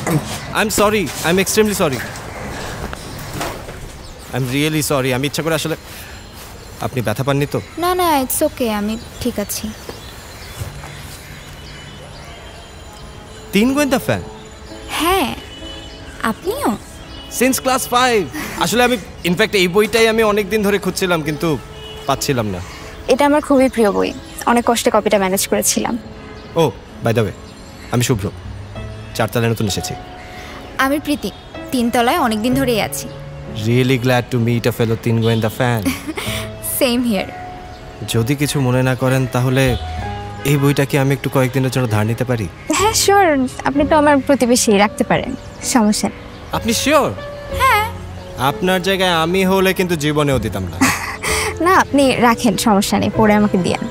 I am sorry, I am extremely sorry, I am really sorry. আমি ইচ্ছা করে আসলে, আপনি ব্যথা পাননি তো? না না, ইটস ওকে, আমি ঠিক আছি। 3 গোয়েন্দা ফ্যান? হ্যাঁ, আপনিও? Since class 5। আসলে আমি ইনফ্যাক্ট এই বইটাই আমি অনেক দিন ধরে খুঁজছিলাম, কিন্তু পাচ্ছিলাম না। এটা আমার খুবই প্রিয় বই, অনেক কষ্টে কপিটা ম্যানেজ করেছিলাম। ও বাই দ্য ওয়ে, আমি শুভ্র, 4 তলায় নতুন এসেছি। আমি প্রীতি, 3 তলায় অনেক দিন ধরেই আছি। রিয়েলি গ্ল্যাড টু মিট আ ফেলো 3 গোয়েন্দা ফ্যান। Same here. যদি কিছু মনে না করেন তাহলে এই বইটা কি আমি একটু কয়েকদিনের জন্য ধার নিতে পারি? হ্যাঁ শিওর, আপনি তো আমার প্রতিবেশী, রাখতে পারেন, সমস্যা নেই। আপনি শিওর? হ্যাঁ। আপনার জায়গায় আমি হলে কিন্তু জীবনেও দিতাম না। না, আপনি রাখেন, সমস্যা নেই, পরে আমাকে দিয়েন।